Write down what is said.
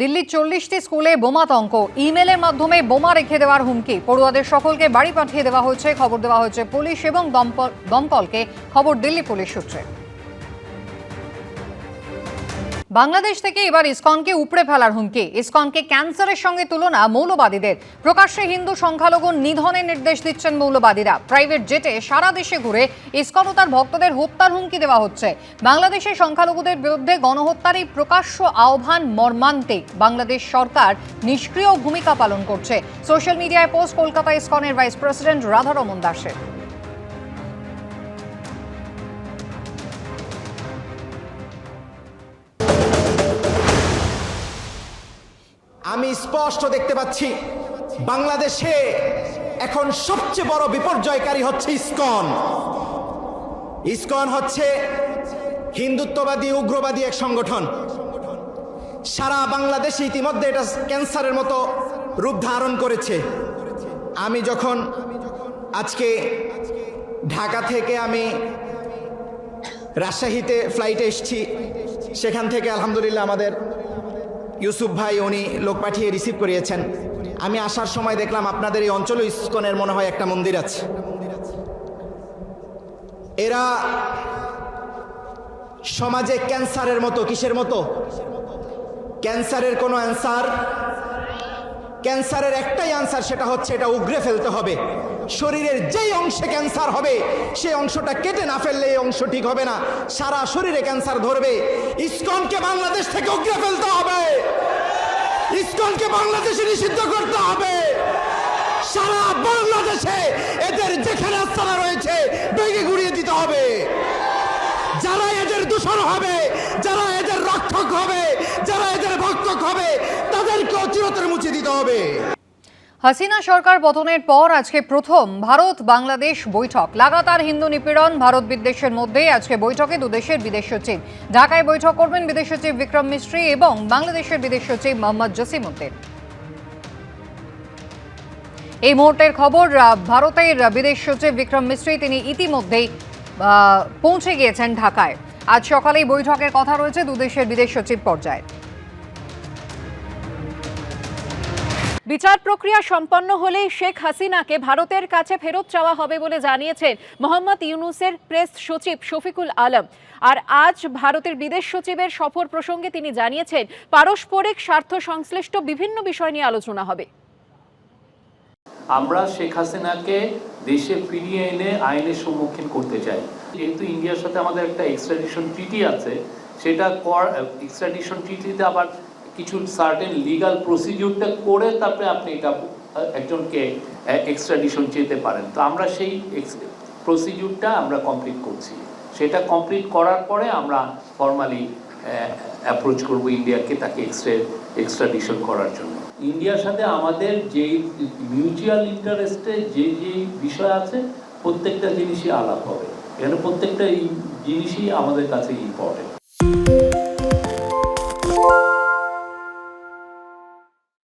দিল্লির 40টি স্কুলে বোমাতঙ্ক, ইমেলের মাধ্যমে বোমা রেখে দেওয়ার হুমকি। পড়ুয়াদের সকলকে বাড়ি পাঠিয়ে দেওয়া হয়েছে। খবর দেওয়া হয়েছে পুলিশ এবং দমকলকে। খবর দিল্লি পুলিশ সূত্রে। বাংলাদেশ থেকে এবার ইসকনকে উপড়ে ফেলার হুমকি। ইসকনকে ক্যান্সারের সঙ্গে তুলনা মৌলবাদীদের। প্রকাশ্যে হিন্দু সংখ্যালঘু নিধনের নির্দেশ দিচ্ছেন মৌলবাদীরা। প্রাইভেট জেটে সারা দেশে ঘুরে ইসকন ও তার ভক্তদের হত্যার হুমকি দেওয়া হচ্ছে। বাংলাদেশের সংখ্যালঘুদের বিরুদ্ধে গণহত্যার এই প্রকাশ্য আহ্বান মর্মান্তিক। বাংলাদেশ সরকার নিষ্ক্রিয় ভূমিকা পালন করছে। সোশ্যাল মিডিয়ায় পোস্ট কলকাতা ইসকনের ভাইস প্রেসিডেন্ট রাধারমন দাসের। আমি স্পষ্ট দেখতে পাচ্ছি বাংলাদেশে এখন সবচেয়ে বড় বিপর্যয়কারী হচ্ছে ইসকন। ইসকন হচ্ছে হিন্দুত্ববাদী উগ্রবাদী এক সংগঠন। সারা বাংলাদেশে ইতিমধ্যে এটা ক্যান্সারের মতো রূপ ধারণ করেছে। আমি যখন আজকে ঢাকা থেকে আমি রাজশাহীতে ফ্লাইটে এসেছি, সেখান থেকে আলহামদুলিল্লাহ আমাদের ইউসুফ ভাই উনি লোক পাঠিয়ে রিসিভ করিয়েছেন। আমি আসার সময় দেখলাম আপনাদের এই অঞ্চলে ইসকনের মনে হয় একটা মন্দির আছে। এরা সমাজে ক্যান্সারের মতো, কিসের মতো? ক্যান্সারের কোনো অ্যান্সার, ক্যান্সারের একটাই অ্যান্সার, সেটা হচ্ছে এটা উগড়ে ফেলতে হবে। শরীরের যেই অংশে ক্যান্সার হবে সেই অংশটা কেটে না ফেললে এই অংশ ঠিক হবে না, সারা শরীরে ক্যান্সার ধরবে। ইসকনকে বাংলাদেশ থেকে উগড়ে ফেলতে হবে, ইসকনকে বাংলাদেশে নিষিদ্ধ করতে হবে। সারা বাংলাদেশে এদের যেখানে আস্তানা রয়েছে ভেঙে গুড়িয়ে দিতে হবে। যারা এদের দূষণ হবে, যারা এদের রক্ষক হবে, যারা এদের ভক্ষক হবে, তাদেরকে চিরতরে মুছে দিতে হবে। হাসিনা সরকার পতনের পর আজকে প্রথম ভারত বাংলাদেশ বৈঠক। লাগাতার হিন্দু নিপীড়ন, ভারত বিদ্বেষের মধ্যে আজকে বৈঠকে দুদেশের বিদেশ সচিব। ঢাকায় বৈঠক করবেন বিদেশ সচিব বিক্রম মিস্ত্রি এবং বাংলাদেশের বিদেশ সচিব মোহাম্মদ জসিমউদ্দিন। এই মুহূর্তের খবর, ভারতের বিদেশ সচিব বিক্রম মিস্ত্রি তিনি ইতিমধ্যেই পৌঁছে গিয়েছেন ঢাকায়। আজ সকালেই বৈঠকের কথা রয়েছে দুদেশের বিদেশ সচিব পর্যায়ে। বিচার প্রক্রিয়া সম্পন্ন হলেই শেখ হাসিনাকে ভারতের কাছে ফেরত চাওয়া হবে বলে জানিয়েছেন মোহাম্মদ ইউনূসের প্রেস সচিব শফিকুল আলম। আর আজ ভারতের বিদেশ সচিবের সফর প্রসঙ্গে তিনি জানিয়েছেন পারস্পরিক স্বার্থ সংশ্লিষ্ট বিভিন্ন বিষয় নিয়ে আলোচনা হবে। আমরা শেখ হাসিনাকে দেশে ফিরিয়ে এনে আইনের সম্মুখীন করতে চাই। যেহেতু ইন্ডিয়ার সাথে আমাদের একটা এক্সট্রাডিশন ট্রিটি আছে, সেটা এক্সট্রাডিশন ট্রিটিতে আবার কিছু সার্টেন লিগাল প্রসিডিউরটা করে তারপরে আপনি এটা একজনকে এক্সট্রাডিশন চেতে পারেন। তো আমরা সেই প্রসিডিউরটা আমরা কমপ্লিট করছি। সেটা কমপ্লিট করার পরে আমরা ফর্মালি অ্যাপ্রোচ করব ইন্ডিয়াকে তাকে এক্সট্রাডিশন করার জন্য। ইন্ডিয়ার সাথে আমাদের যেই মিউচুয়াল ইন্টারেস্টে যে বিষয় আছে প্রত্যেকটা জিনিসই আলাপ হবে। এখানে প্রত্যেকটা জিনিসই আমাদের কাছে ইম্পর্টেন্ট।